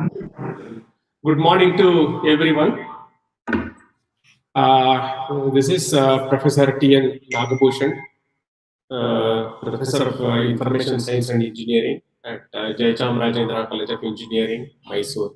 Good morning to everyone. This is Professor T.N. Nagabhushan, Professor of Information Science and Engineering at Jayachamrajendra College of Engineering, Mysore.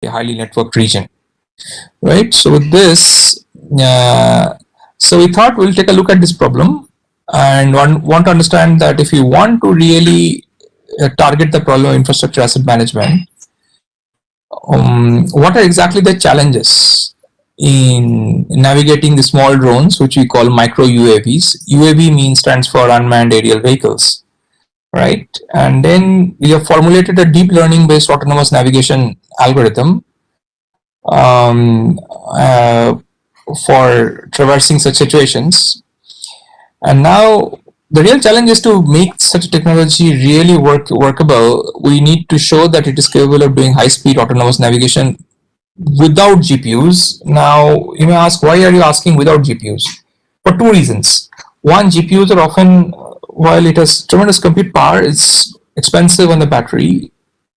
a highly networked region, right? So with this, so we thought we'll take a look at this problem and want to understand that if you want to really target the problem of infrastructure asset management, what are exactly the challenges in navigating the small drones, which we call micro UAVs. UAV means stands for unmanned aerial vehicles, right? And then we have formulated a deep learning based autonomous navigation algorithm um, uh, for traversing such situations. And now the real challenge is to make such technology really workable. We need to show that it is capable of doing high speed autonomous navigation without GPUs. Now you may ask, why are you asking without GPUs? For two reasons. One, GPUs are often, while it has tremendous compute power, it's expensive on the battery.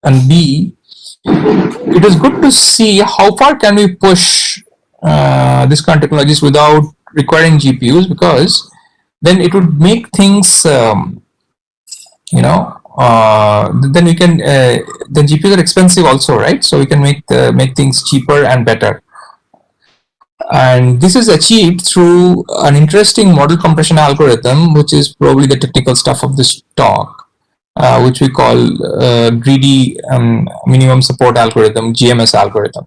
And B, it is good to see how far can we push this kind of technologies without requiring GPUs, because then it would make things, then we can, the GPUs are expensive also, right? So we can make things cheaper and better. And this is achieved through an interesting model compression algorithm, which is probably the technical stuff of this talk, which we call greedy minimum support algorithm, GMS algorithm.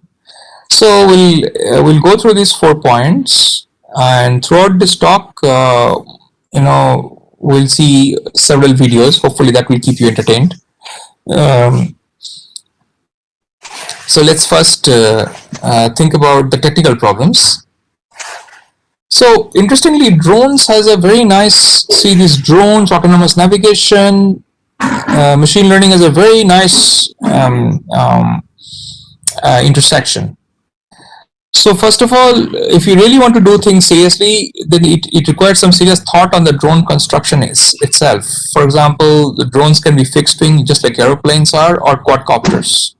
So we'll go through these 4 points, and throughout this talk, we'll see several videos. Hopefully, that will keep you entertained. So let's first think about the technical problems. So interestingly, drones has a very nice, see these drones, autonomous navigation, machine learning has a very nice intersection. So first of all, if you really want to do things seriously, then it requires some serious thought on the drone construction itself. For example, the drones can be fixed wing just like aeroplanes are, or quadcopters.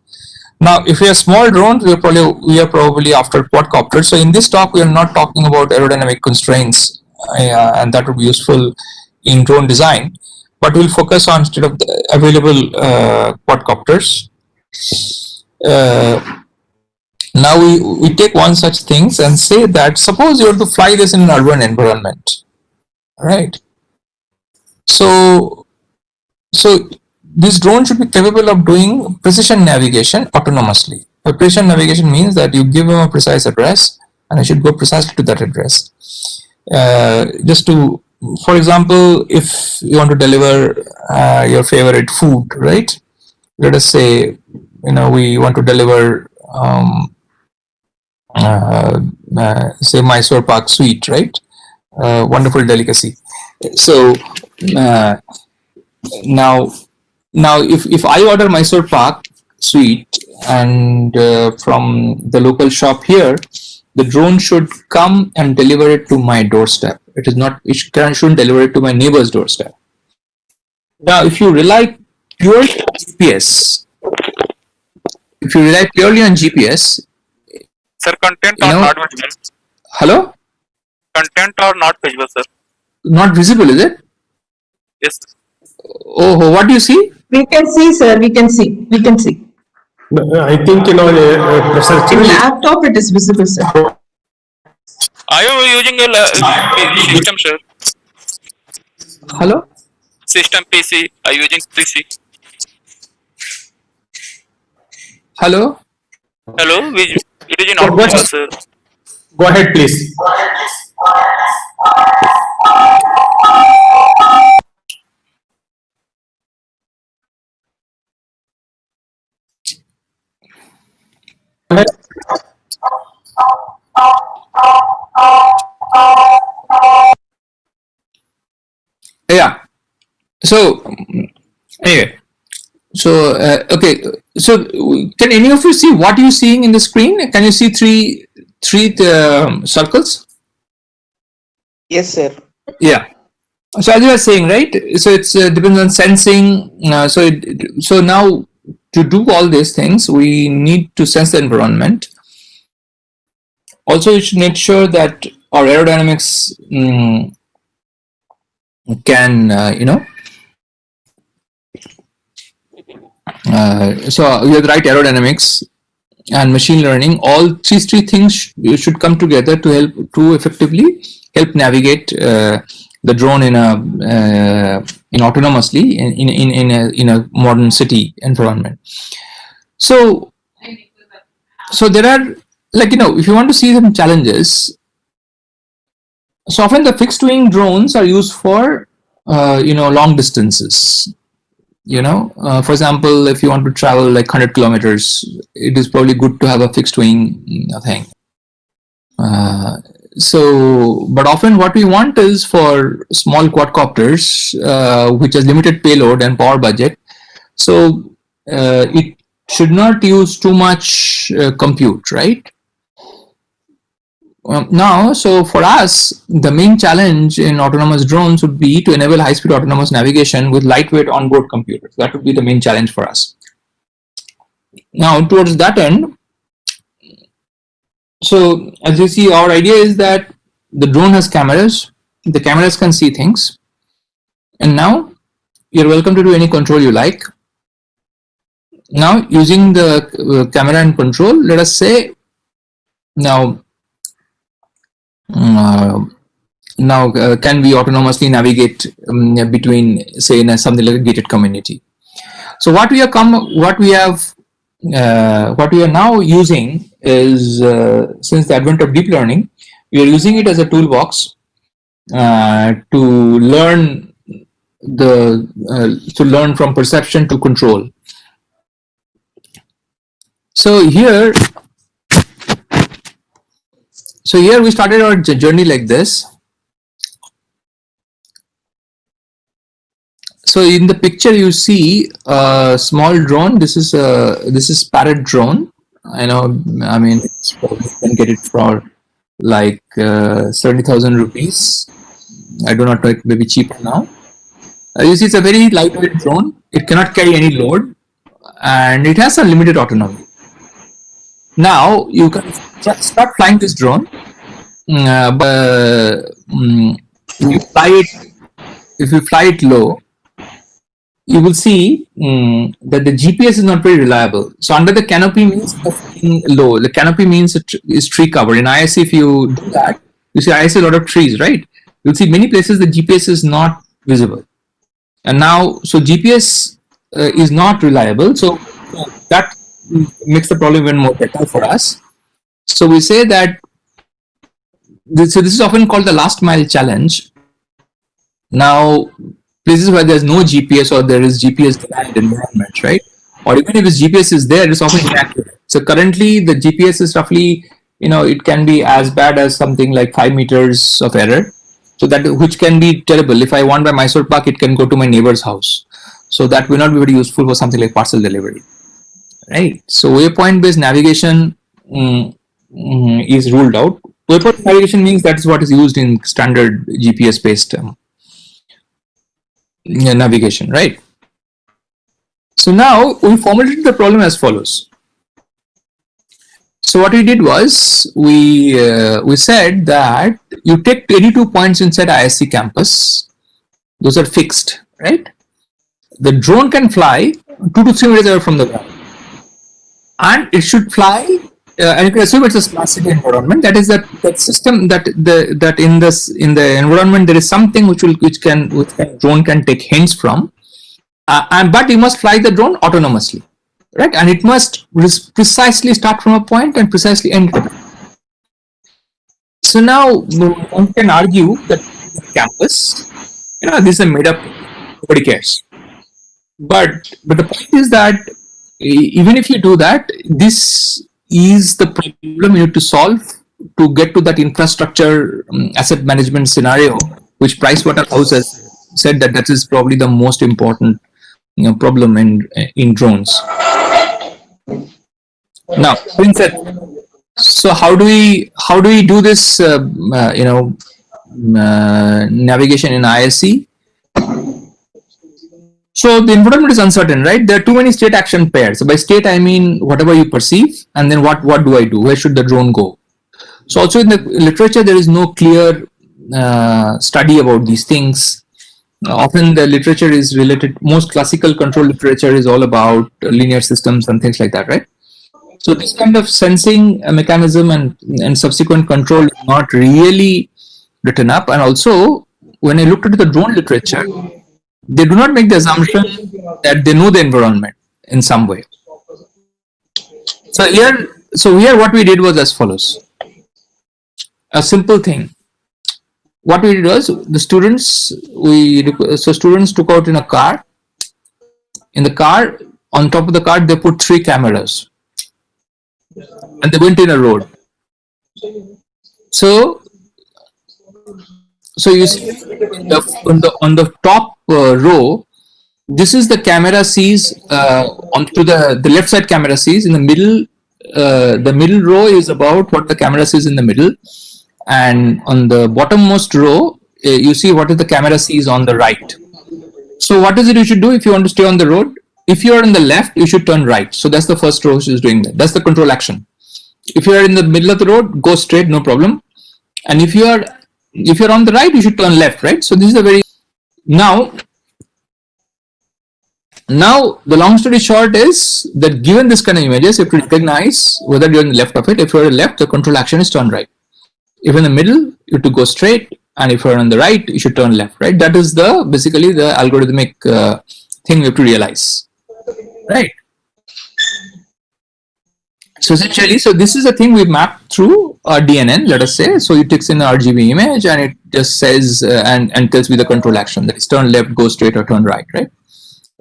Now, if we are small drones, we are probably after quadcopters. So in this talk, we are not talking about aerodynamic constraints, and that would be useful in drone design. But we'll focus on instead of the available quadcopters. Now we take one such things and say that suppose you want to fly this in an urban environment, right? So this drone should be capable of doing precision navigation autonomously. Precision navigation means that you give them a precise address and it should go precisely to that address. Just to, for example, if you want to deliver your favorite food, right? Let us say, we want to deliver say Mysore Pak sweet, right? Wonderful delicacy. So now if I order Mysore Pak sweet and from the local shop here, the drone should come and deliver it to my doorstep. It shouldn't deliver it to my neighbor's doorstep. Now, if you rely purely on GPS, Sir, content or not visible? Hello? Content or not visible, sir? Not visible, is it? Yes. Oh, what do you see? We can see, sir. We can see. I think, Professor In laptop, it is visible, sir. Are you using a system, sir? Hello? System PC. Are you using PC? Hello? Hello? It is not visible, sir. Go ahead, please. Yeah. So anyway, so okay. So can any of you see what you're seeing in the screen? Can you see three circles? Yes, sir. Yeah. So as you were saying, right? So it's depends on sensing. So now to do all these things, we need to sense the environment. Also, we should make sure that our aerodynamics can, so we have the right aerodynamics. and machine learning, all three things should come together to effectively help navigate the drone in autonomously in a modern city environment. So there are, like, if you want to see some challenges, so often the fixed wing drones are used for long distances. For example, if you want to travel like 100 kilometers, it is probably good to have a fixed wing thing. But often what we want is for small quadcopters, which has limited payload and power budget. So it should not use too much compute, right? So for us, the main challenge in autonomous drones would be to enable high-speed autonomous navigation with lightweight onboard computers. That would be the main challenge for us. Now, towards that end, so as you see, our idea is that the drone has cameras. The cameras can see things. And now you're welcome to do any control you like. Now, using the camera and control, let us say now can we autonomously navigate between, say, in something like a gated community. So what we are now using is, since the advent of deep learning, we are using it as a toolbox to learn from perception to control. So here we started our journey like this. So in the picture you see a small drone. This is Parrot drone. I mean, you can get it for like 70,000 rupees. I do not know, it may be cheaper now. You see, it's a very lightweight drone. It cannot carry any load, and it has a limited autonomy. Now you can start flying this drone, but if you fly it low, you will see that the GPS is not very reliable. So under the canopy means low. The canopy means it is tree cover. In ISC, if you do that, you see ISC a lot of trees, right? You'll see many places the GPS is not visible. And now, so GPS is not reliable. So that makes the problem even more better for us. So we say that this is often called the last mile challenge. Now, places where there's no GPS or there is GPS denied environments, right? Or even if its GPS is there, it's often inaccurate. So currently the GPS is roughly, it can be as bad as something like 5 meters of error. So that, which can be terrible. If I want by Mysore Park, it can go to my neighbor's house. So that will not be very useful for something like parcel delivery, right? So waypoint-based navigation is ruled out. Waypoint navigation means that is what is used in standard GPS-based navigation, right? So now we formulated the problem as follows. So what we did was we said that you take 82 points inside ISC campus. Those are fixed, right? The drone can fly 2 to 3 meters away from the ground, and it should fly. And you can assume it's a smart city environment. That is that system that in the environment there is something which drone can take hints from, but you must fly the drone autonomously, right? And it must precisely start from a point and precisely end at a point. So now one can argue that the campus, this is a made up, nobody cares. But the point is that even if you do that, this is the problem you need to solve to get to that infrastructure asset management scenario, which Pricewaterhouse has said that is probably the most important problem in drones. Now, so how do we do this navigation in ISC? So the environment is uncertain, right? There are too many state action pairs. So by state, I mean whatever you perceive, and then what do I do? Where should the drone go? So also in the literature, there is no clear study about these things. Often the literature is related, most classical control literature is all about linear systems and things like that, right? So this kind of sensing mechanism and subsequent control is not really written up. And also, when I looked at the drone literature, they do not make the assumption that they know the environment in some way. So here what we did was as follows. A simple thing. What we did was the students took out in a car. In the car, on top of the car, they put 3 cameras, and they went in a road. So you see on the top row, this is the camera sees onto the left side camera sees in the middle row is about what the camera sees in the middle, and on the bottommost row you see what is the camera sees on the right. So what is it you should do if you want to stay on the road? If you are on the left, you should turn right. So that's the first row is doing that. That's the control action. If you are in the middle of the road, go straight, no problem. And if you're on the right, you should turn left, right? So this is a very now the long story short is that given this kind of images, you have to recognize whether you're on the left of it. If you're on the left, the control action is turn right. If you're in the middle, you have to go straight, and if you're on the right, you should turn left, right? That is basically the algorithmic thing we have to realize, right? So essentially, this is a thing we map through our DNN, let us say. So it takes in an RGB image and it just says and tells me the control action, that is turn left, go straight, or turn right, right?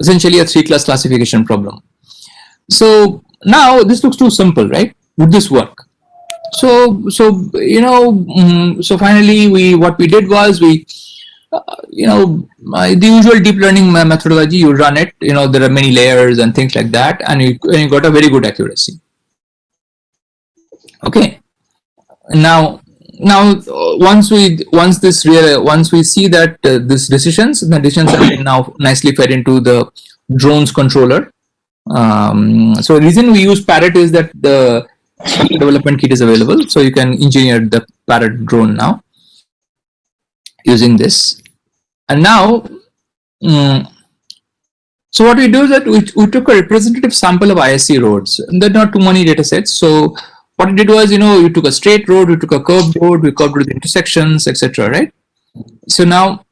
Essentially a 3-class classification problem. So now this looks too simple, right? Would this work? So finally what we did was the usual deep learning methodology, you run it, there are many layers and things like that, and you got a very good accuracy. Okay. Now once we see that the decisions have been now nicely fed into the drone's controller. So the reason we use Parrot is that the development kit is available, so you can engineer the Parrot drone now using this. And now so what we do is that we took a representative sample of ISC roads, and there are not too many data sets. So what we did was, you took a straight road, we took a curved road, we curved with intersections, etc. Right? So now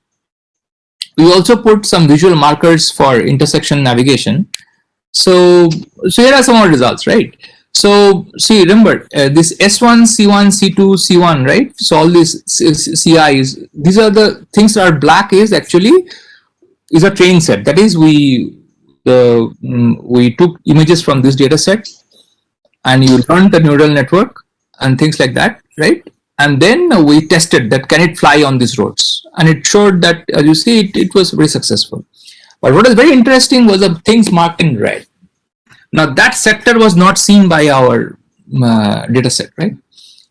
we also put some visual markers for intersection navigation. So here are some of the results, right? So see, remember this S1, C1, C2, C1, right? So all these CIs, these are the things that are black is actually is a training set. That is, we took images from this data set and you learned the neural network and things like that, right? And then we tested that can it fly on these roads, and it showed that, as you see, it was very successful. But what is very interesting was the things marked in red. Now that sector was not seen by our data set, right?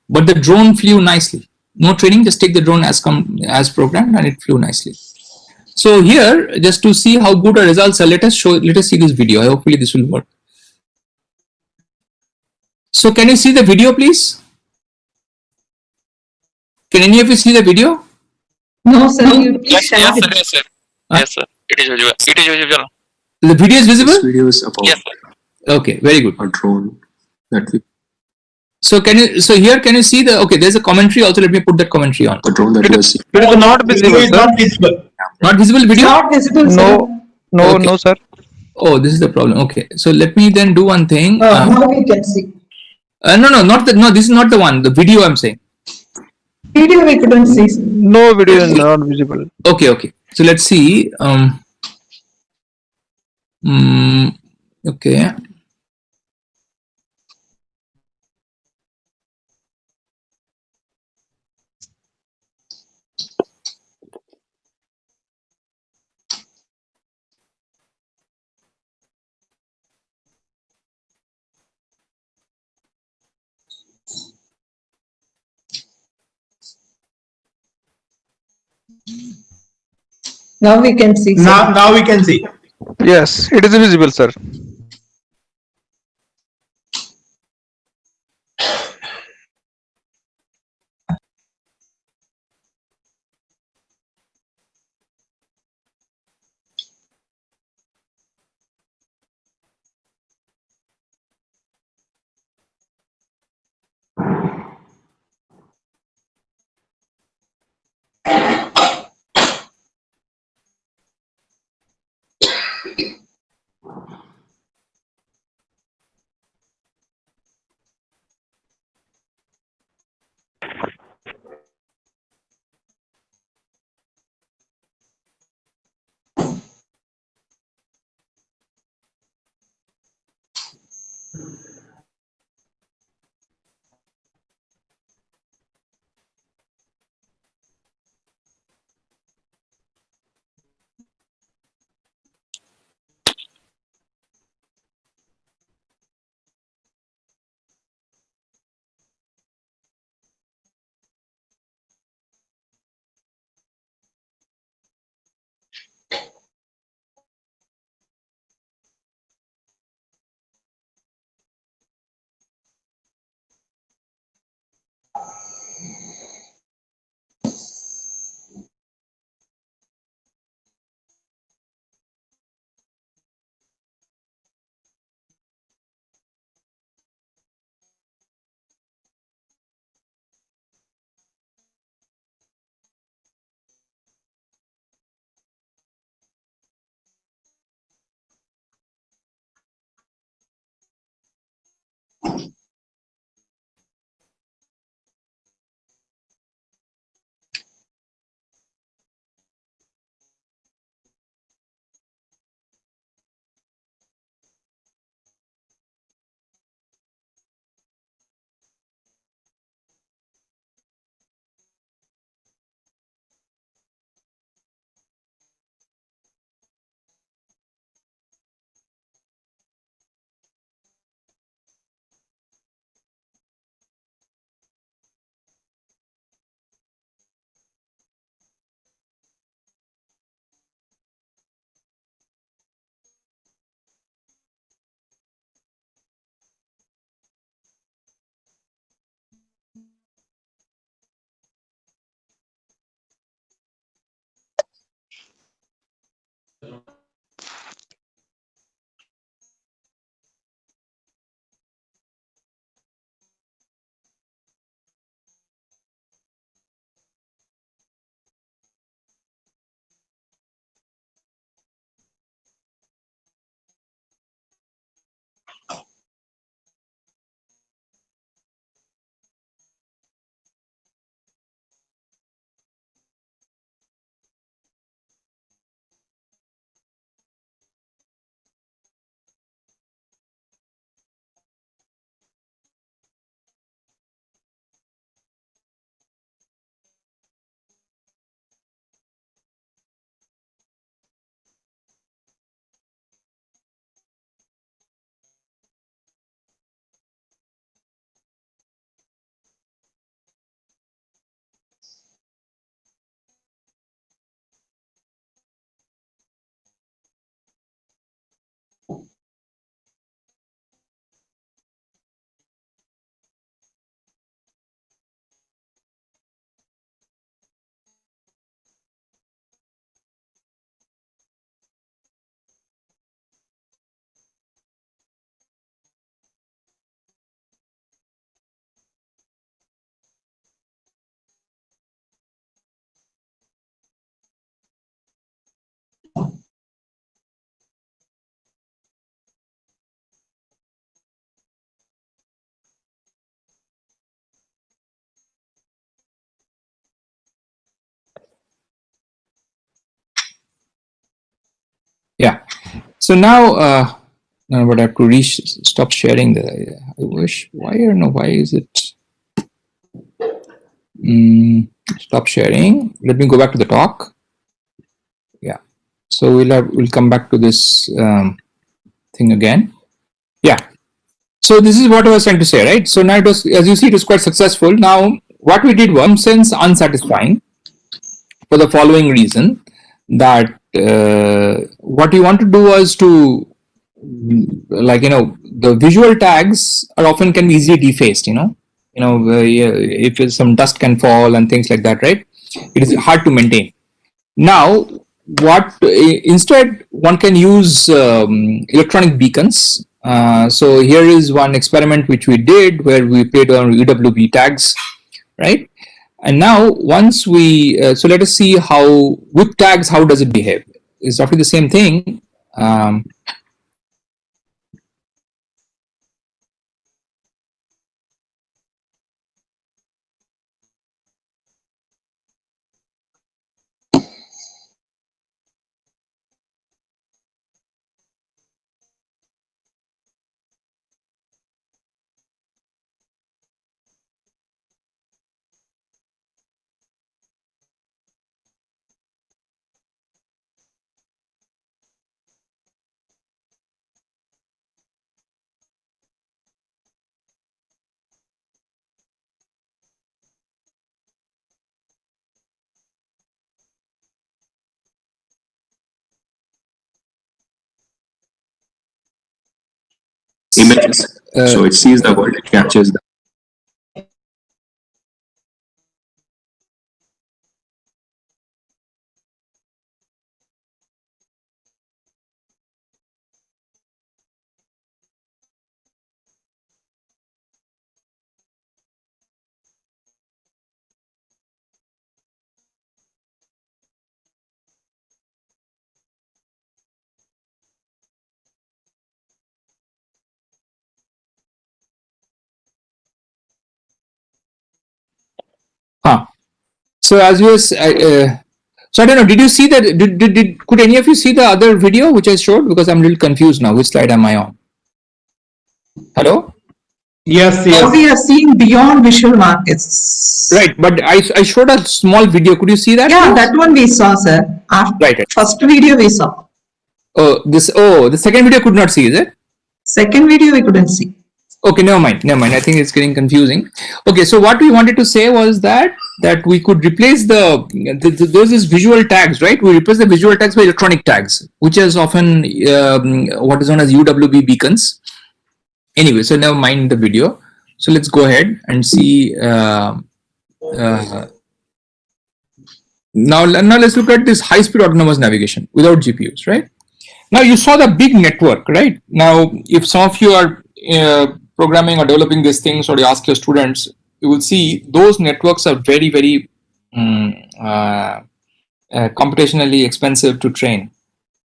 But the drone flew nicely. No training, just take the drone as programmed, and it flew nicely. So here, just to see how good our results are, let us see this video. Hopefully this will work. So can you see the video, please? Can any of you see the video? No, sir, you please Yes, share yes, it. sir, yes, sir. Yes, sir. It is visible. It is visible. The video is visible? This video is about Yes, sir. Okay, very good. a drone that we, So here can you see okay, there's a commentary also. Let me put that commentary on. the drone that you are seeing. It is not visible, It's sir. not visible. Not visible It's video? not visible, sir. No, Okay. no, sir. Oh, this is the problem. Okay, so let me then do one thing. Now we can see. No, this is not the one. The video I'm saying. Video we couldn't see. Sir. No video is not visible. Okay. So let's see. Okay. Now we can see. Sir. Now we can see. Yes, it is visible, sir. So now but I have to stop sharing the. I wish. Why I don't know why is it? Stop sharing. Let me go back to the talk. Yeah. So we'll come back to this thing again. Yeah. So this is what I was trying to say, right? So now it was, as you see, it was quite successful. Now what we did was, in some sense, unsatisfying for the following reason, that what we want to do was to, like, the visual tags are often can be easily defaced, if some dust can fall and things like that, right? It is hard to maintain. Now, instead one can use electronic beacons. So here is one experiment which we did where we played on UWB tags, right? And now once we, so let us see how, with tags, how does it behave? It's roughly the same thing. Images. So it sees the world, it captures the. So as you was, so I don't know. Did you see that? Could any of you see the other video which I showed? Because I'm a little confused now. Which slide am I on? Hello. Yes, Now we yes. are seeing beyond visual markets. Right, but I showed a small video. Could you see that? Yeah, please? that one we saw, sir. After Right. first video we saw. The second video could not see, is it? Second video we couldn't see. Okay, never mind. I think it's getting confusing. Okay, so what we wanted to say was that we could replace those is visual tags, right? We replace the visual tags by electronic tags, which is often what is known as UWB beacons. Anyway, so never mind the video. So let's go ahead and see. Now let's look at this high-speed autonomous navigation without GPUs, right? Now you saw the big network, right? Now, if some of you are programming or developing these things, or you ask your students, you will see those networks are very, very computationally expensive to train,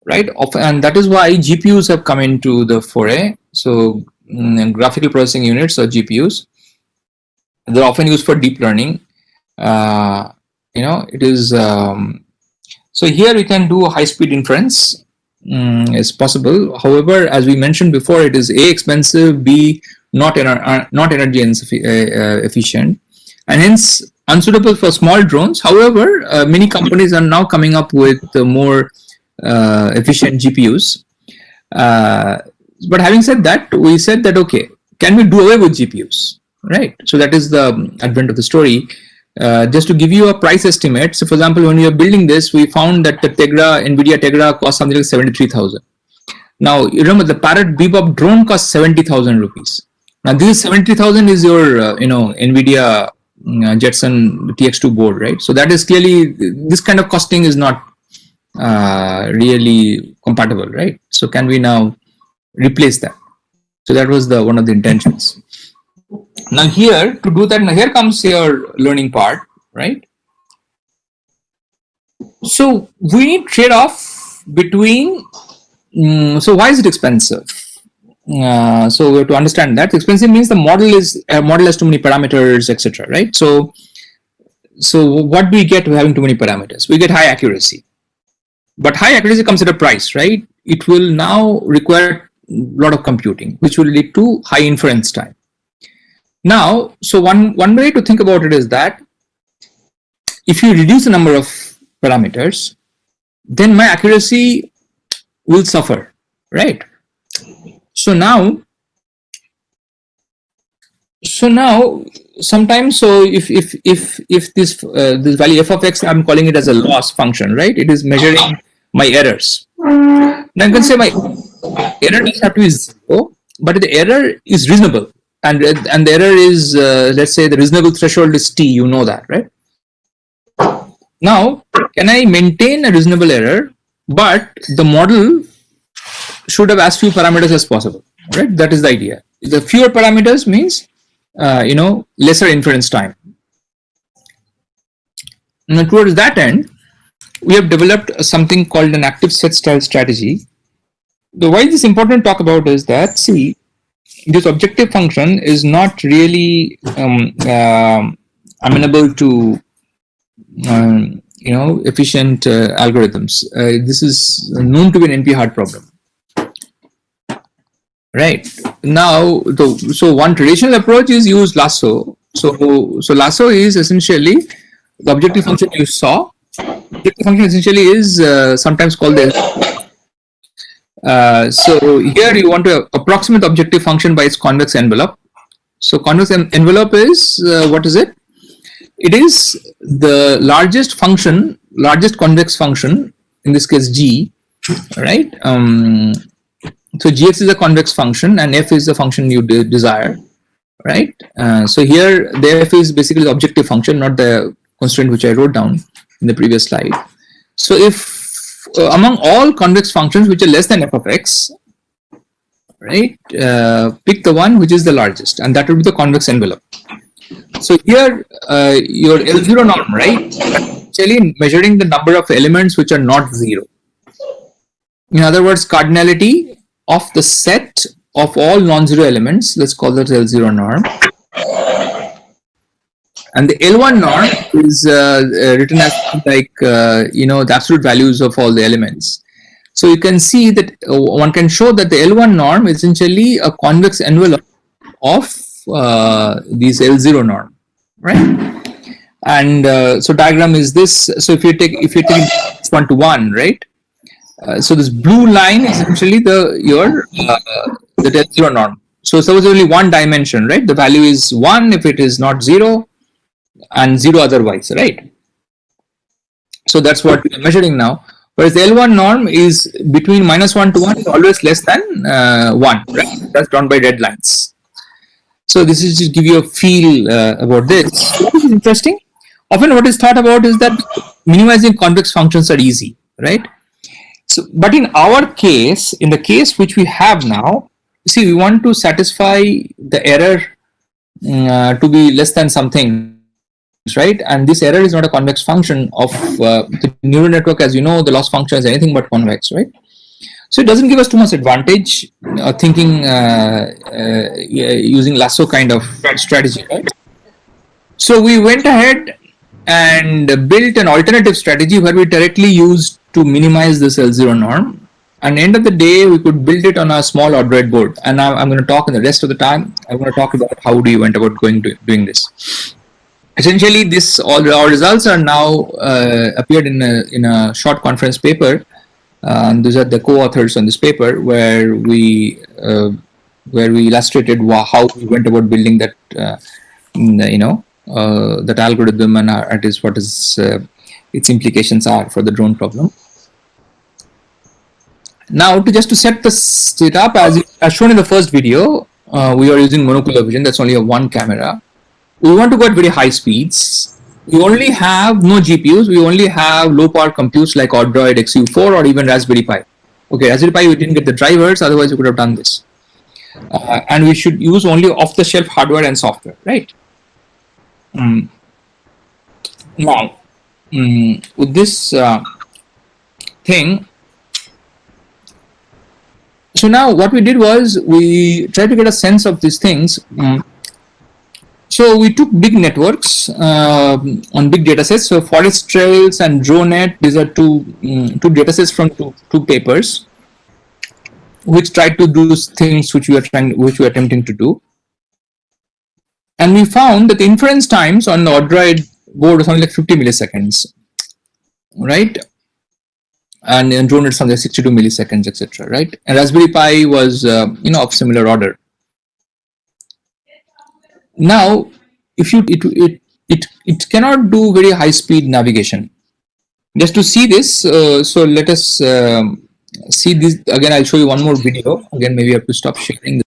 right? And that is why GPUs have come into the foray. So graphical processing units, or GPUs, they're often used for deep learning. It is so here we can do high-speed inference. Is possible. However, as we mentioned before, it is A, expensive, B, not energy efficient, and hence unsuitable for small drones. However, many companies are now coming up with more efficient GPUs. But having said that, we said that, okay, can we do away with GPUs? Right. So that is the advent of the story. Just to give you a price estimate, so for example, when we were building this, we found that the NVIDIA Tegra cost something like 73,000. Now, you remember the Parrot Bebop drone costs 70,000 rupees. Now, this 70,000 is your, NVIDIA Jetson TX2 board, right? So that is clearly, this kind of costing is not really compatible, right? So can we now replace that? So that was one of the intentions. Now here, to do that, now here comes your learning part, right? So we need trade-off between, so why is it expensive? So we have to understand that. Expensive means the model has too many parameters, etc., right? So what do we get with having too many parameters? We get high accuracy. but high accuracy comes at a price, right? It will now require a lot of computing, which will lead to high inference time. Now, so one way to think about it is that if you reduce the number of parameters, then my accuracy will suffer, right? So now sometimes, so if this this value f of x, I'm calling it as a loss function, right? It is measuring my errors. Now you can say my error doesn't have to be 0, but the error is reasonable, and the error is let's say the reasonable threshold is t. You know that, right? Now, can I maintain a reasonable error, but the model should have as few parameters as possible, right? That is the idea. The fewer parameters means lesser inference time. Now, towards that end, we have developed something called an active set style strategy. Why this is important to talk about is that, see, this objective function is not really amenable to efficient algorithms. This is known to be an NP-hard problem. Right now, so one traditional approach is use lasso. So lasso is essentially the objective function you saw. Objective function essentially is sometimes called the. So here you want to approximate the objective function by its convex envelope. So convex envelope is what is it? It is the largest function, largest convex function, in this case g, right? So gx is a convex function and f is the function you desire, right? So here the f is basically the objective function, not the constraint which I wrote down in the previous slide. So if among all convex functions which are less than f of x, right, pick the one which is the largest, and that will be the convex envelope. So here your L0 norm, right, actually measuring the number of elements which are not 0. In other words, cardinality of the set of all non-zero elements, let's call that L0 norm. And the L1 norm is written as like the absolute values of all the elements. So you can see that one can show that the L1 norm is essentially a convex envelope of these L0 norm, right? And so diagram is this. So if you take 1 to 1, right? So this blue line is essentially the L0 norm. So suppose only one dimension, right? The value is 1 if it is not 0, and 0 otherwise, right? So that's what we are measuring now. Whereas the L1 norm is between -1 to 1 is always less than 1, right? That's drawn by red lines. So this is just give you a feel about this. What is interesting? Often what is thought about is that minimizing convex functions are easy, right? So, but in our case, in the case which we have now, see, we want to satisfy the error to be less than something, right? And this error is not a convex function of the neural network. As you know, the loss function is anything but convex, right? So it doesn't give us too much advantage thinking using lasso kind of strategy, right? So we went ahead and built an alternative strategy where we directly used to minimize this L0 norm. And end of the day, we could build it on a small Android board. And now I'm going to talk in the rest of the time. I'm going to talk about how do you went about doing this. Essentially, all our results are now appeared in a short conference paper. These are the co-authors on this paper where we illustrated how we went about building that that algorithm and what is its implications are for the drone problem. Now, just to set it up, as shown in the first video, we are using monocular vision. That's only a one camera. We want to go at very high speeds. We only have no GPUs. We only have low power computes like Odroid, XU4, or even Raspberry Pi. Okay, Raspberry Pi, we didn't get the drivers. Otherwise, we could have done this. And we should use only off-the-shelf hardware and software, right? Now, with this thing, so now what we did was we tried to get a sense of these things. So we took big networks on big data sets. So forest trails and DroneNet, these are two data sets from two papers, which tried to do things which we are attempting to do. And we found that the inference times on the Odroid board was something like 50 milliseconds, right? And in DroneNet something like 62 milliseconds, etc. Right? And Raspberry Pi was of similar order. Now, if you it cannot do very high speed navigation. Just to see this, so let us see this again. I'll show you one more video. Again, maybe I have to stop sharing this.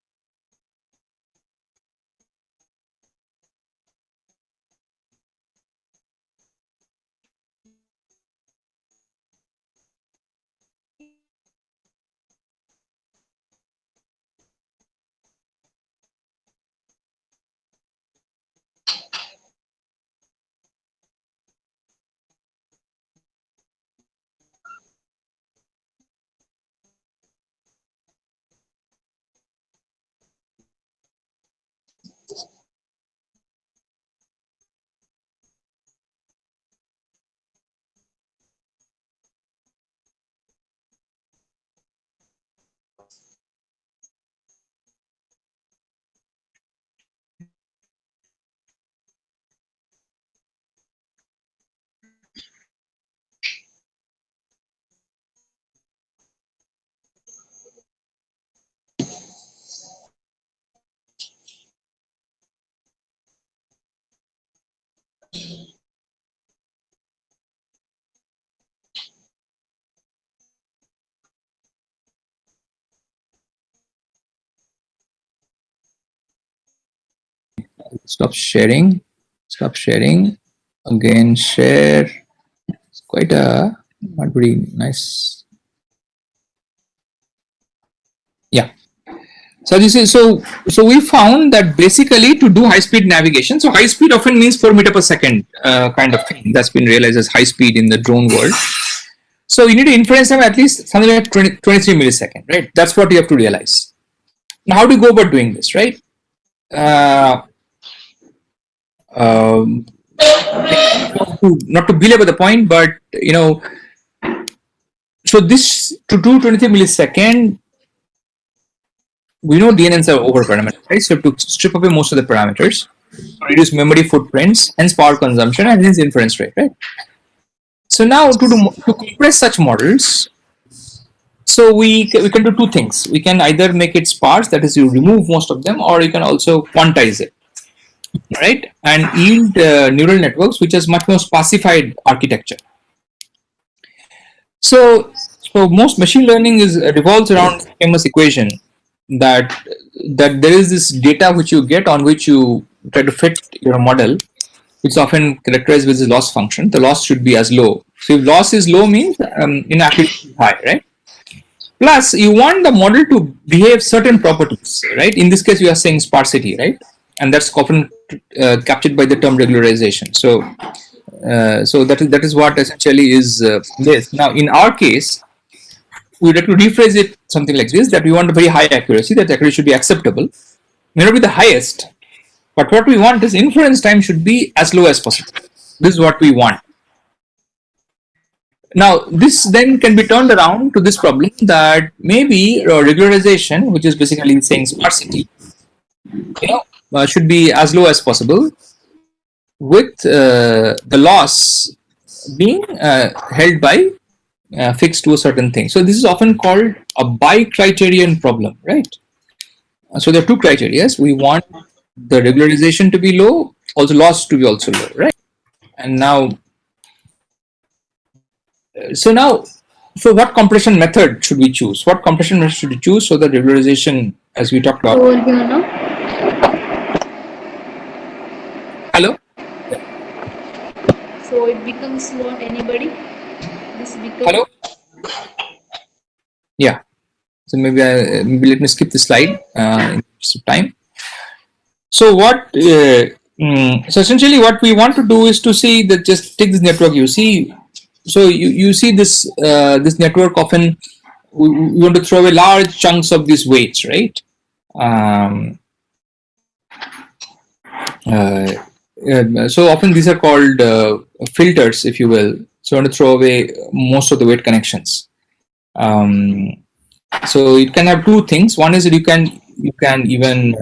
Stop sharing. Stop sharing. Again, share. It's quite a not very nice. Yeah. So this is so we found that basically to do high speed navigation, so high speed often means 4 meter per second kind of thing. That's been realized as high speed in the drone world. So you need to inference time at least something like 23 milliseconds, right? That's what you have to realize. Now, how do you go about doing this, right? Not to belabor the point, but so this to do 23 millisecond, we know DNNs are over parameterized, right? So to strip away most of the parameters, reduce memory footprints, hence power consumption, and hence inference rate, right? So now to compress such models, so we can do two things. We can either make it sparse, that is, you remove most of them, or you can also quantize it, right? And yield neural networks, which is much more sparsified architecture. So most machine learning revolves around the famous equation that there is this data which you get on which you try to fit your model. It's often characterized with the loss function. The loss should be as low. So if loss is low means inaccuracy is high, right? Plus, you want the model to behave certain properties, right? In this case, you are saying sparsity, right? And that's often captured by the term regularization. So that is what essentially is this. Now, in our case, we'd like to rephrase it something like this: that we want a very high accuracy. That accuracy should be acceptable, may not be the highest, but what we want is inference time should be as low as possible. This is what we want. Now, this then can be turned around to this problem that maybe regularization, which is basically saying sparsity, should be as low as possible, with the loss being held by fixed to a certain thing. So this is often called a bi-criterion problem, right? So there are two criteria. We want the regularization to be low, also loss to be also low, right? And now, so what compression method should we choose? What compression method should we choose so that regularization, as we talked about? Hello? So it becomes what anybody? This becomes. Hello? Yeah. So maybe let me skip the slide in interest of time. So so essentially what we want to do is to see that, just take this network you see. So you see this this network, often we want to throw away large chunks of these weights, right? So often these are called filters, if you will. So you want to throw away most of the weight connections. So it can have two things. One is that you can even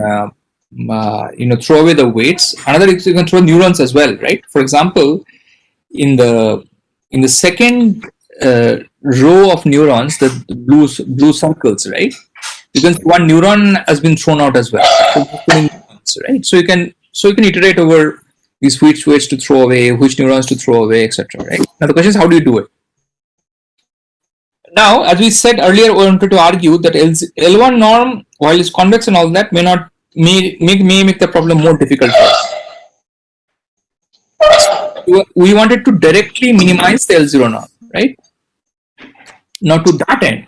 throw away the weights. Another is you can throw neurons as well, right? For example, in the second row of neurons, the blue circles, right? You can see one neuron has been thrown out as well. So just putting neurons, right? So you can iterate over these which weights to throw away, which neurons to throw away, etc. Right? Now the question is, how do you do it? Now, as we said earlier, we wanted to argue that L1 norm, while it's convex and all that, may make the problem more difficult for us. We wanted to directly minimize the L0 norm, right? Now to that end,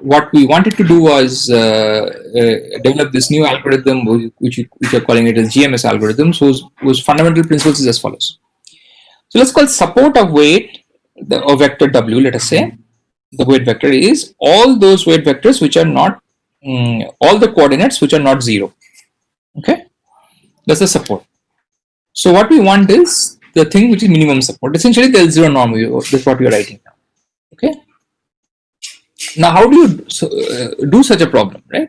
what we wanted to do was develop this new algorithm, which are calling it as GMS algorithm. So whose fundamental principles is as follows. So let's call support of weight or vector W. Let us say the weight vector is all those weight vectors which are not all the coordinates which are not 0. Okay, that's the support. So what we want is the thing which is minimum support. Essentially, the L0 norm. That's what we are writing now. Okay. Now, how do you do such a problem, right?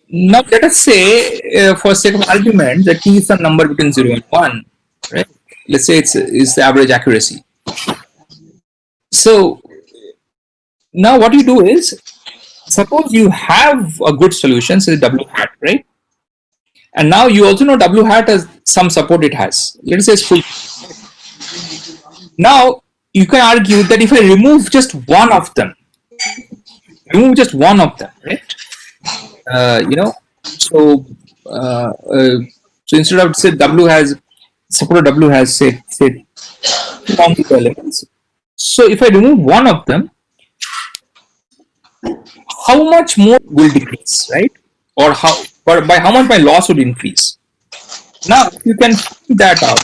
Now, let us say, for sake of argument, that T is some number between 0 and 1, right? Let's say it's the average accuracy. So now what you do is, suppose you have a good solution, say W hat, right? And now you also know W hat has some support it has. Let us say it's full. Now you can argue that if I remove just one of them, right? So instead of say W has support W has say two elements. So if I remove one of them, how much more will decrease, right? Or by how much my loss would increase? Now you can find that out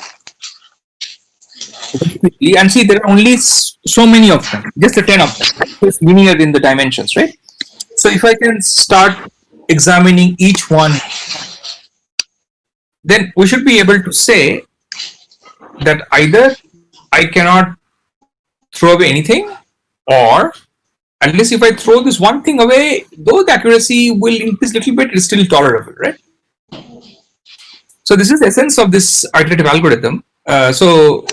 quickly and see there are only so many of them, just the 10 of them. It's linear in the dimensions, right? So if I can start examining each one, then we should be able to say that either I cannot throw away anything, or at least if I throw this one thing away, though the accuracy will increase a little bit, it's still tolerable, right? So this is the essence of this iterative algorithm. So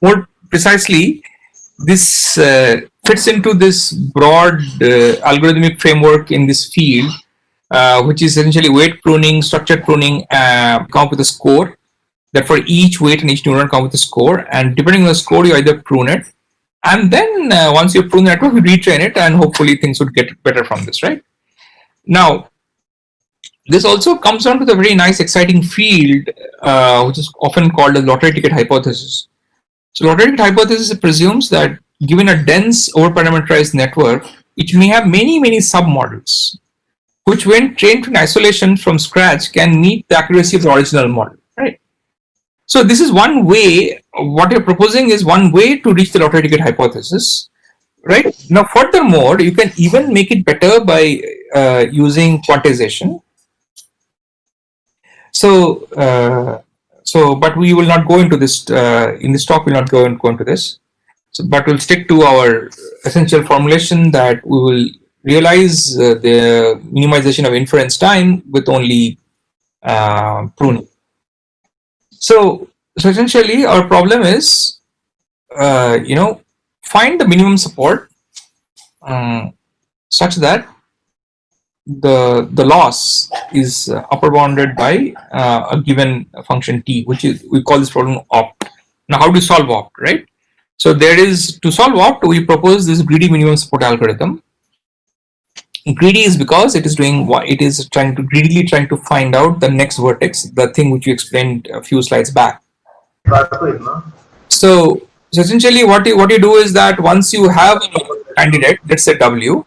more precisely, this fits into this broad algorithmic framework in this field, which is essentially weight pruning, structured pruning, come up with a score. That for each weight and each neuron come with a score, and depending on the score, you either prune it, and then once you prune the network, you retrain it, and hopefully things would get better from this, right? Now, this also comes down to the very nice, exciting field, which is often called the lottery ticket hypothesis. So, lottery ticket hypothesis presumes that given a dense, overparameterized network, it may have many submodels, which, when trained in isolation from scratch, can meet the accuracy of the original model, right? So this is one way. What you're proposing is one way to reach the lottery ticket hypothesis, right? Now, furthermore, you can even make it better by using quantization. So, but we will not go into this in this talk. We'll not go into this. So, but we'll stick to our essential formulation that we will realize the minimization of inference time with only pruning. So essentially, our problem is, find the minimum support such that the loss is upper bounded by a given function t, which is, we call this problem opt. Now, how do you solve opt, right? So there is, to solve opt, we propose this greedy minimum support algorithm. Greedy is because it is doing what it is greedily trying to find out the next vertex, the thing which you explained a few slides back. So essentially, what you do is that once you have a candidate, let's say W,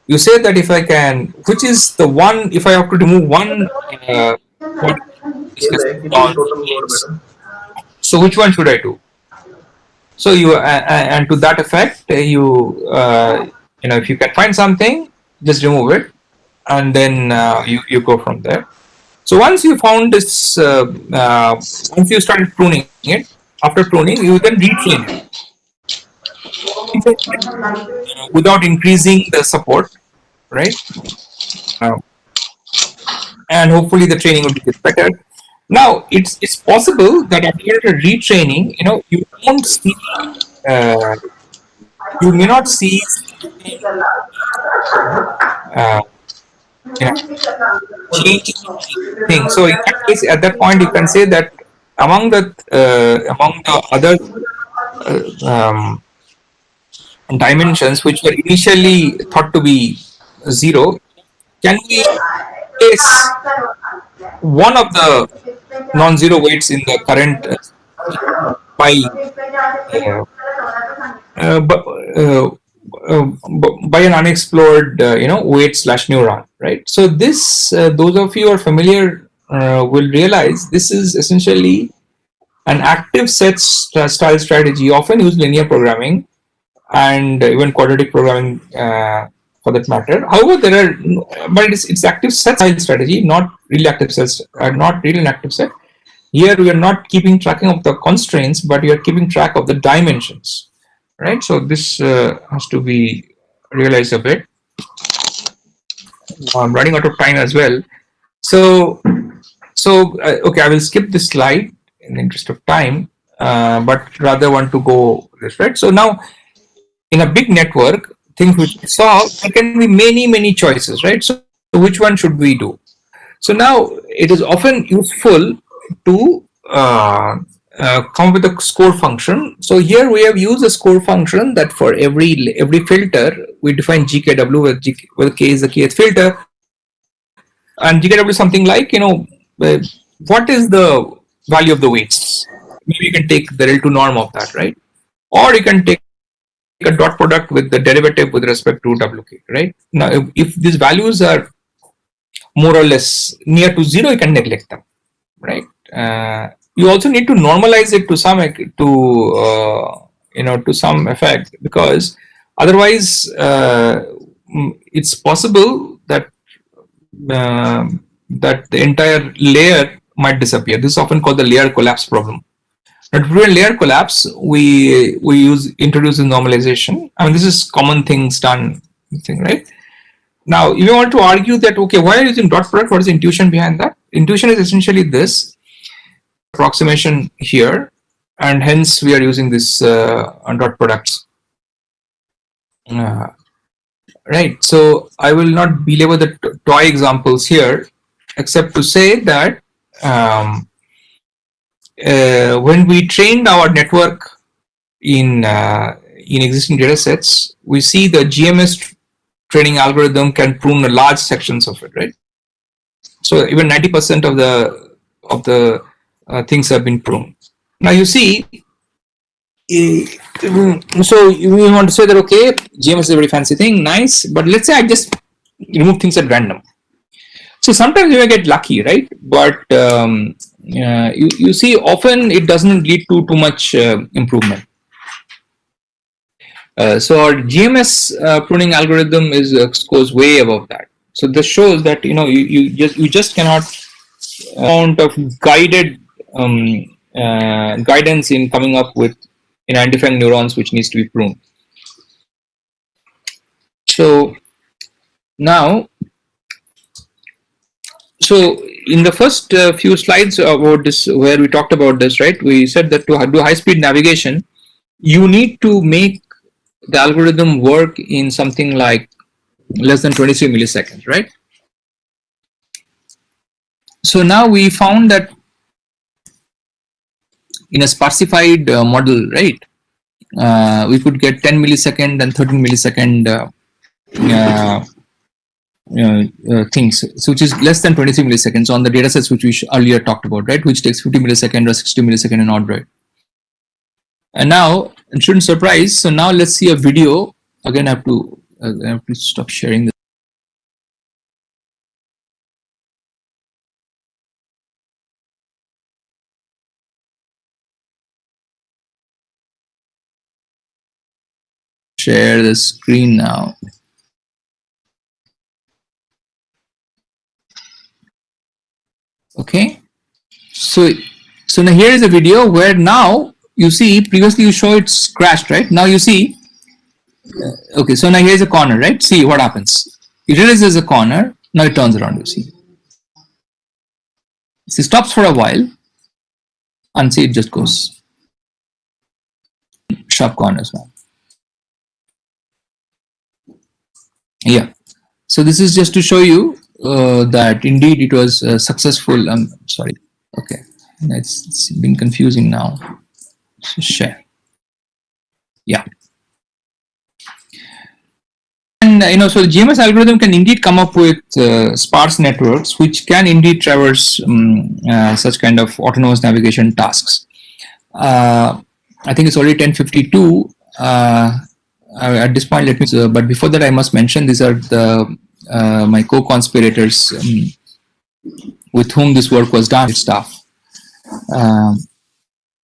you say that if I can, which is the one, if I have to remove one, so which one should I do? So you and to that effect, if you can find something, just remove it, and then you go from there. So once you found this, once you started pruning it, after pruning, you then retrain it without increasing the support, right? Uh, and hopefully the training will get better. Now it's possible that after retraining, you won't see, uh, you may not see uh, you know, change thing. So in that case, at that point, you can say that among the other dimensions which were initially thought to be zero, can we place one of the non-zero weights in the current by uh, but, uh, by an unexplored weight slash neuron, right? So this, those of you who are familiar will realize this is essentially an active set style strategy, often used linear programming and even quadratic programming for that matter. However, there are, but it's active set style strategy, not really active sets, not really an active set. Here we are not keeping track of the constraints, but we are keeping track of the dimensions, right? So this has to be realized a bit. I'm running out of time as well. So, okay, I will skip this slide in the interest of time, but rather want to go this, right. So now, in a big network, things which we saw, there can be many choices, right? So which one should we do? So now it is often useful to come with a score function. So here we have used a score function that for every filter we define GKW, where K is the kth filter, and GKW is something like, what is the value of the weights? Maybe you can take the L2 norm of that, right? Or you can take a dot product with the derivative with respect to WK, right? Now, if these values are more or less near to zero, you can neglect them, right? You also need to normalize it to some to some effect, because otherwise it's possible that that the entire layer might disappear. This is often called the layer collapse problem. Now, to prevent layer collapse, we introduce normalization. I mean, this is common things done, right? Now, if you want to argue that, okay, why are you using dot product? What is the intuition behind that? Intuition is essentially this approximation here, and hence we are using this dot products. Right. So I will not belabor the toy examples here, except to say that when we trained our network in existing data sets, we see the GMS training algorithm can prune large sections of it, right? So even 90% of the things have been pruned. Now you see, so you want to say that, okay, GMS is a very fancy thing, nice, but let's say I just remove things at random. So sometimes you may get lucky, right? But you see, often it doesn't lead to too much improvement. So our GMS pruning algorithm goes way above that. So this shows that you just cannot amount of guided guidance in coming up with identifying neurons which needs to be pruned. So now, so in the first few slides about this, where we talked about this, right? We said that to do high-speed navigation, you need to make the algorithm work in something like less than 23 milliseconds, right? So now we found that in a sparsified model, right, we could get 10 millisecond and 13 millisecond things, so which is less than 23 milliseconds on the data sets which we earlier talked about, right, which takes 50 millisecond or 60 millisecond in Android. And now it shouldn't surprise. So now let's see a video. Again, I have to stop sharing this. Share the screen now. Okay. So now here is a video where now you see, previously you show it's crashed, right? Now you see, okay, so now here's a corner, right? See what happens. It realizes a corner, now it turns around, you see. See, stops for a while, and see it just goes. Sharp corners now. Yeah. So this is just to show you that indeed it was successful. I'm sorry. Okay. It's been confusing now. So share. Yeah. And so the GMS algorithm can indeed come up with sparse networks, which can indeed traverse such kind of autonomous navigation tasks. I think it's already 10:52. At this point, let me. But before that, I must mention these are the my co-conspirators with whom this work was done. Staff.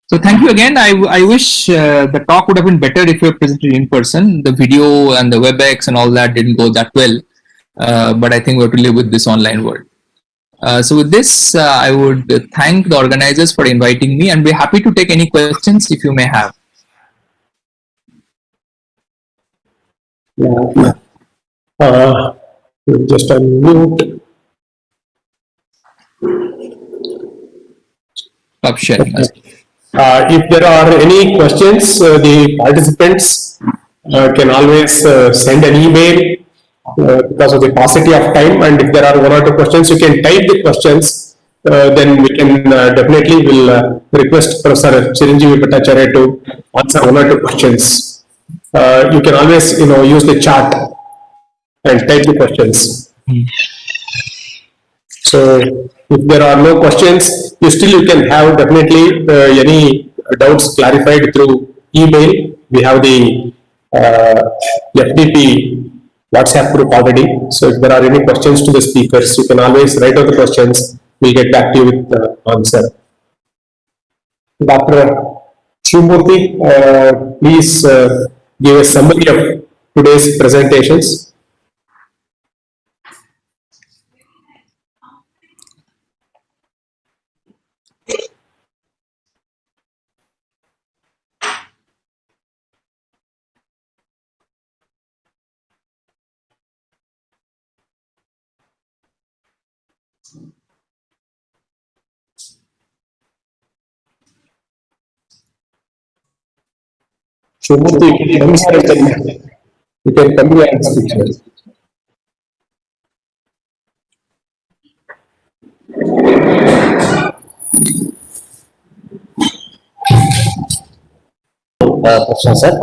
So thank you again. I wish the talk would have been better if we were presented in person. The video and the WebEx and all that didn't go that well, but I think we have to live with this online world. So with this, I would thank the organizers for inviting me and be happy to take any questions if you may have. Just unmute. Stop sharing. If there are any questions, the participants can always send an email because of the paucity of time. And if there are one or two questions, you can type the questions. Then we can definitely will request Professor Chiranjeevi Bhattacharya to answer one or two questions. You can always use the chat and type the questions. So if there are no questions, you can have definitely any doubts clarified through email. We have the FDP WhatsApp group already. So if there are any questions to the speakers, you can always write out the questions. We'll get back to you with the answer. Dr. Shivamurthy, please give a summary of today's presentations. Shivamurthy, you can come here and speak. Professor sir.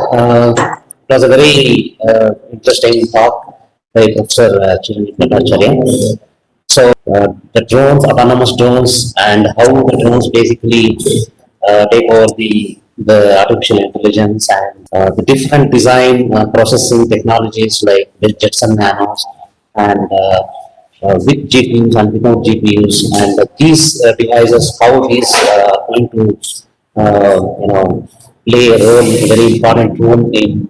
It was a very interesting talk by Professor Chiranjeevi Bhattacharya. So the drones, autonomous drones, and how the drones basically take over the artificial intelligence and the different design processing technologies like the Jetson Nanos and with GPUs and without GPUs, and these devices, how it is going to play a role, a very important role in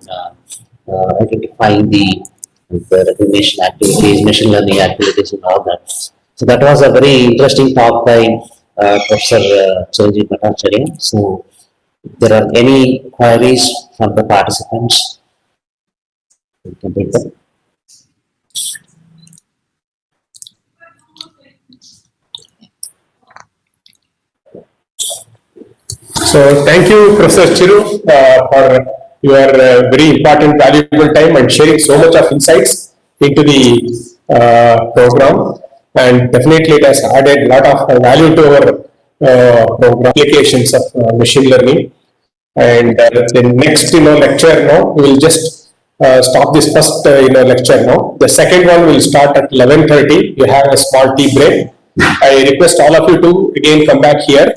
identifying the recognition activities, machine learning activities, and all that. So that was a very interesting talk by Professor Chiranjeevi Bhattacharya. So, if there are any queries from the participants, we can take them. So thank you, Professor Chiru, for your very important, valuable time and sharing so much of insights into the program. And definitely it has added a lot of value to our program applications of machine learning. And the next lecture now, we will just stop this first lecture now. The second one will start at 11:30. You have a small tea break. I request all of you to again come back here.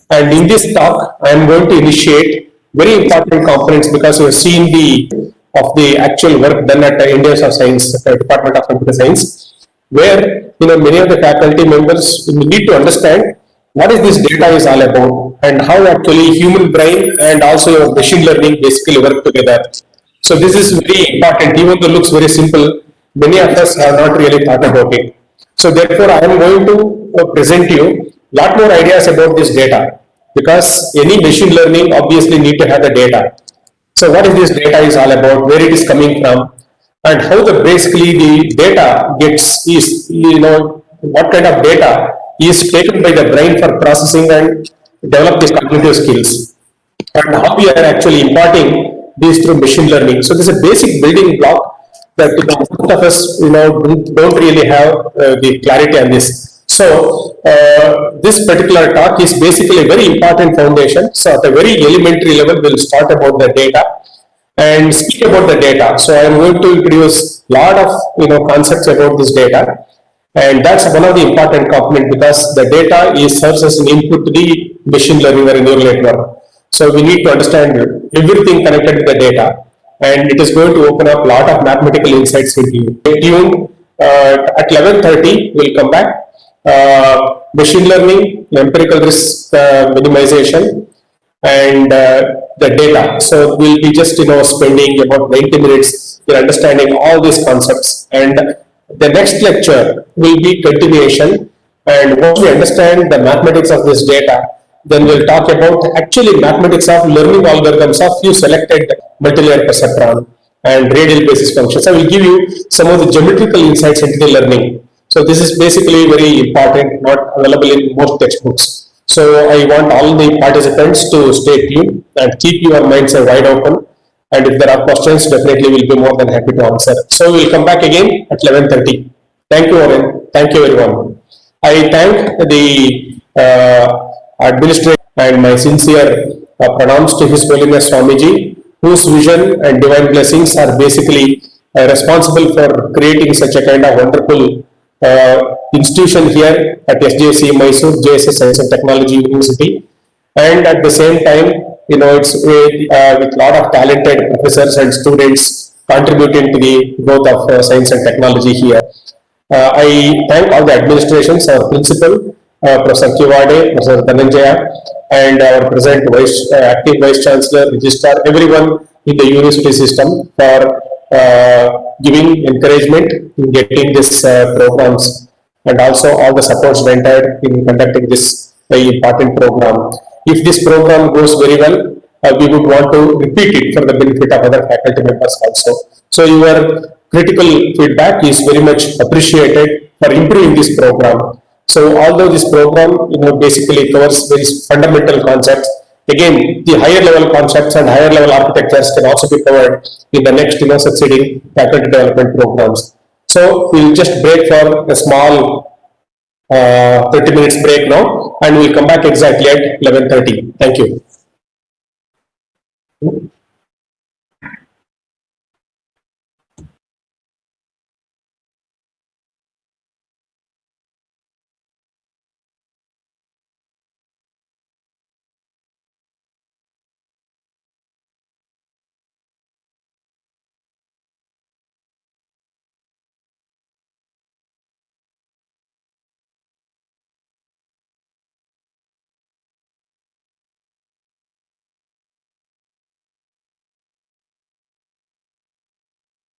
And in this talk, I am going to initiate very important components because we have seen the actual work done at India of Science, Department of Computer Science, where many of the faculty members need to understand what is this data is all about and how actually human brain and also your machine learning basically work together. So this is very important, even though it looks very simple, many of us have not really thought about it. So therefore, I am going to present you lot more ideas about this data, because any machine learning obviously need to have the data. So what is this data is all about, where it is coming from, and how basically the data is, what kind of data is taken by the brain for processing and develop the cognitive skills, and how we are actually imparting these through machine learning. So this is a basic building block that most of us, don't really have the clarity on this. So this particular talk is basically a very important foundation. So at a very elementary level, we'll start about the data and speak about the data. So I am going to introduce a lot of concepts about this data, and that's one of the important component, because the data serves as an input to the machine learning or neural network. So we need to understand everything connected to the data, and it is going to open up a lot of mathematical insights with you. Stay tuned. At 11:30, we'll come back. Machine learning, empirical risk minimization, and the data. So we'll be just spending about 90 minutes in understanding all these concepts, and the next lecture will be continuation. And once we understand the mathematics of this data, then we'll talk about actually mathematics of learning algorithms of few selected multilayer perceptron and radial basis functions. I will give you some of the geometrical insights into the learning. So this is basically very important, not available in most textbooks. So I want all the participants to stay tuned and keep your minds wide open. And if there are questions, definitely we'll be more than happy to answer. So we'll come back again at 11:30. Thank you, Oren. Thank you, everyone. I thank the administrator and my sincere pranams to His Holiness Swamiji, whose vision and divine blessings are basically responsible for creating such a kind of wonderful institution here at SJC Mysore, JSS Science and Technology University. And at the same time, it's with a lot of talented professors and students contributing to the growth of science and technology here. I thank all the administrations, our principal, Professor Kiwade, Professor Dhananjaya, and our present active Vice Chancellor, Registrar, everyone in the university system for giving encouragement in getting these programs, and also all the supports rendered in conducting this very important program. If this program goes very well, we would want to repeat it for the benefit of other faculty members also. So your critical feedback is very much appreciated for improving this program. So although this program basically covers very fundamental concepts, again the higher level concepts and higher level architectures can also be covered in the next succeeding faculty development programs. So we'll just break for a small 30 minutes break now, and we'll come back exactly at 11:30. Thank you.